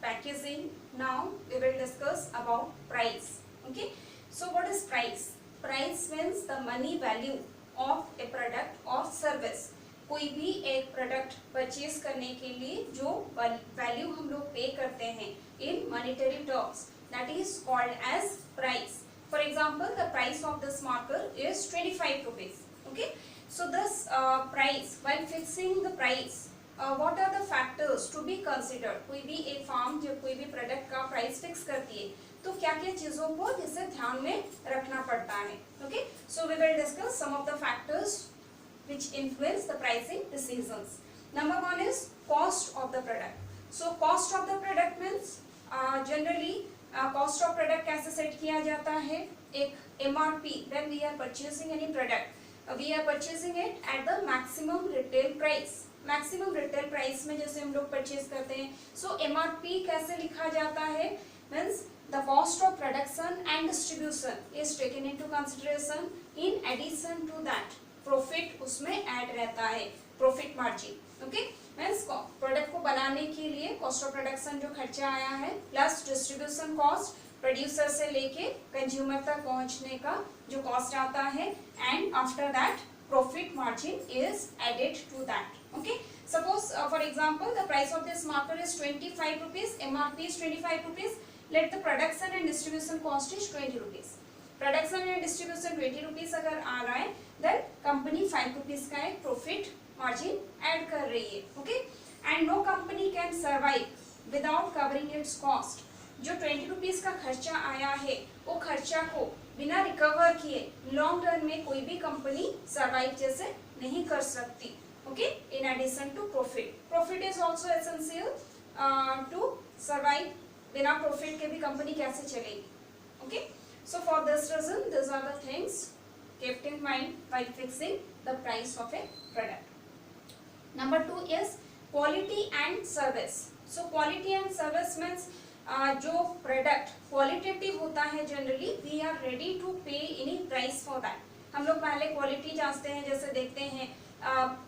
packaging. Now we will discuss about price. Okay, so what is price? Price means the money value of a product or service. कोई भी एक product purchase करने के लिए जो value हम लोग पे करते हैं in monetary terms, that is called as price. For example, the price of this marker is 25 rupees. Okay, so this price, while fixing the price, what are the factors to be considered? कोई भी एक firm जब कोई भी product का price fix करती है तो क्या क्या चीजों को इसे ध्यान में रखना पड़ता है. Okay, so we will discuss some of the factors which influence the pricing decisions. Number one is cost of the product. So cost of the product means generally cost of product कैसे set किया जाता है? एक MRP, when we are purchasing any product, we are purchasing it at the maximum retail price. Maximum retail price में जैसे हम लोग purchase करते हैं. सो MRP कैसे लिखा जाता है? Means the cost of production and distribution is taken into consideration. In addition to that profit उसमें ऐड रहता है, profit margin. Okay, means product को बनाने के लिए कॉस्ट ऑफ प्रोडक्शन जो खर्चा आया है प्लस डिस्ट्रीब्यूशन कॉस्ट, प्रोड्यूसर से लेके कंज्यूमर तक पहुंचने का जो कॉस्ट आता है, and after that profit margin is added to that. Okay, suppose for example the price of this marker is 25 rupees, MRP is 25 rupees. Let the production and distribution cost is 20 rupees. Production and distribution 20 rupees अगर आ रहा है, then company 5 rupees का एक profit margin add कर रही है. Okay, and no company can survive without covering its cost. जो 20 rupees का खर्चा आया है वो खर्चा को बिना रिकवर किए लॉन्ग रन में कोई भी कंपनी सरवाइव जैसे नहीं कर सकती. Okay, in addition to profit, profit is also essential to survive. बिना प्रॉफिट के भी कंपनी कैसे चलेगी? Okay, so for this reason this are the things kept in mind while fixing the price of a product. Number 2 is quality and service. So quality and service means जो product qualitative होता है generally we are ready to pay any price for that. हम लोग पहले quality जांचते हैं, जैसे देखते हैं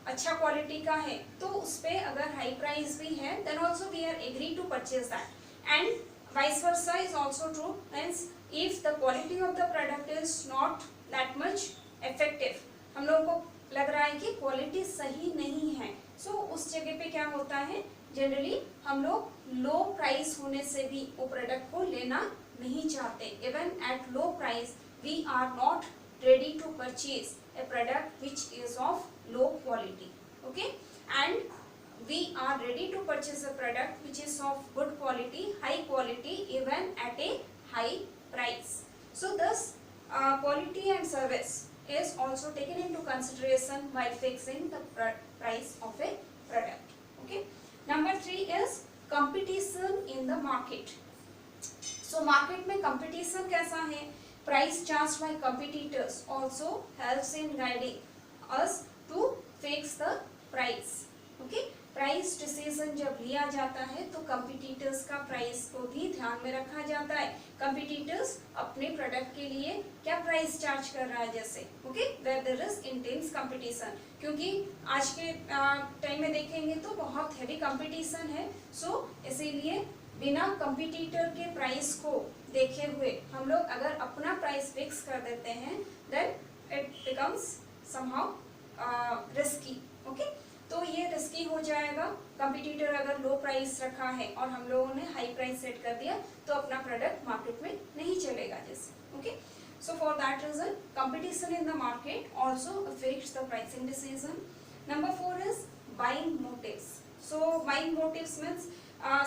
अच्छा क्वालिटी का है तो उस पर अगर हाई प्राइस भी है then also we are agree to purchase that. And vice versa is also true. Means if the quality of the product is not that much effective, हम लोगों को लग रहा है कि क्वालिटी सही नहीं है, सो उस जगह पे क्या होता है जनरली हम लोग लो प्राइस होने से भी वो प्रोडक्ट को लेना नहीं चाहते. Even at low price we are not ready to purchase a product which is of low quality. Okay, and we are ready to purchase a product which is of good quality, high quality, even at a high price. So this quality and service is also taken into consideration while fixing the price of a product. Okay, number 3 is competition in the market. So market में competition कैसा है? Price charged by competitors also helps in guiding us to fix the price. Okay, price decision जब लिया जाता है तो competitors का price को भी ध्यान में रखा जाता है. कंपटीटर्स अपने प्रोडक्ट के लिए क्या प्राइस चार्ज कर रहा है जैसे. Okay, where there is intense competition, क्योंकि आज के टाइम में देखेंगे तो बहुत हैवी कंपटीशन है. सो इसीलिए बिना कंपटीटर के प्राइस को देखे हुए हम लोग अगर अपना प्राइस फिक्स कर देते हैं then it becomes somehow risky. Okay, तो ये रिस्की हो जाएगा. कंपटीटर अगर लो प्राइस रखा है और हम लोगों ने हाई प्राइस सेट कर दिया तो अपना प्रोडक्ट मार्केट में नहीं चलेगा जैसे. Okay, so for that reason competition in the market also affects the pricing decision. Number 4 is buying motives. So buying motives means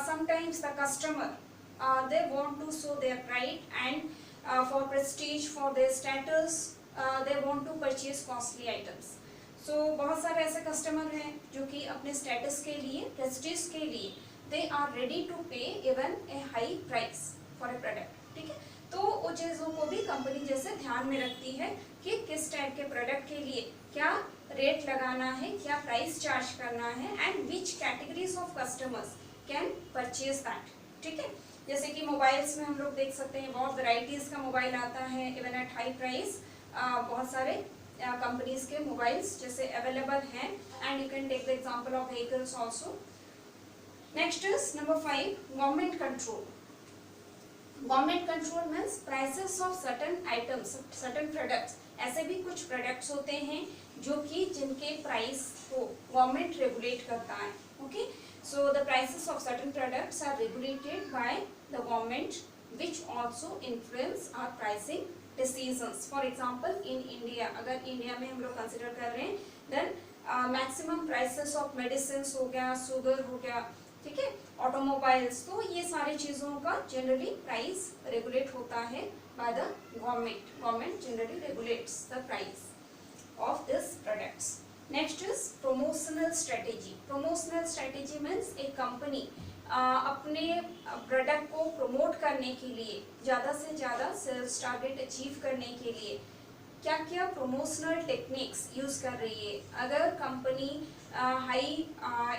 sometimes the customer they want to show their pride and for prestige, for their status, they want to purchase costly items. So बहुत सारे ऐसे customer हैं जो कि अपने status के लिए, Prestige के लिए दे आर रेडी टू पे even a high price for a product. ठीक है, तो वो चीज़ों को भी कंपनी जैसे ध्यान में रखती है कि किस टाइप के प्रोडक्ट के लिए क्या रेट लगाना है, क्या प्राइस चार्ज करना है, and which categories of customers can purchase that. ठीक है, जैसे कि मोबाइल्स में हम लोग देख सकते हैं बहुत वेराइटीज़ का मोबाइल आता है इवन एट हाई प्राइस. बहुत सारे कंपनीज के मोबाइल्स जैसे अवेलेबल हैं, and you can take the example of vehicles also. Next is number 5, government control. Government control means prices of certain items, certain products. ऐसे भी कुछ प्रोडक्ट्स होते हैं जो कि जिनके प्राइस को गवर्नमेंट रेगुलेट करता है. Okay, so the prices of certain products are regulated by the government, which also influence our pricing decisions. For example, in India, अगर इंडिया में हम लोग कंसिडर कर रहे हैं, then maximum prices of medicine हो गया, शुगर हो गया, ठीक है, ऑटोमोबाइल्स, तो ये सारी चीज़ों का जनरली प्राइस रेगुलेट होता है by the government. Government generally regulates the price of this products. Next is promotional strategy. Promotional strategy means एक कंपनी अपने प्रोडक्ट को प्रमोट करने के लिए, ज़्यादा से ज़्यादा सेल्स टारगेट अचीव करने के लिए क्या क्या प्रमोशनल टेक्निक्स यूज़ कर रही है. अगर कंपनी हाई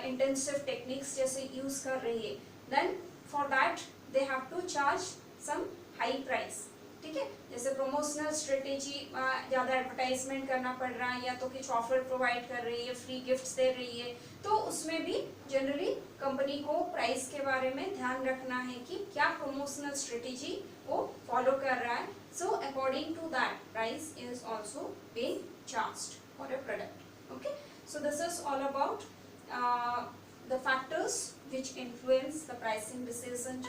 इंटेंसिव टेक्निक्स जैसे यूज़ कर रही है, then for that they have to charge some high price. ठीक है, जैसे प्रमोशनल स्ट्रेटेजी, ज़्यादा एडवर्टाइजमेंट करना पड़ रहा है या तो कुछ ऑफर प्रोवाइड कर रही है, फ्री गिफ्ट्स दे रही है, तो उसमें भी जनरली कंपनी को प्राइस के बारे में ध्यान रखना है कि क्या प्रमोशनल स्ट्रेटेजी वो फॉलो कर रहा है. So according to that, price is also being charged for a product. Okay, so this is all about the factors which influence the pricing decision.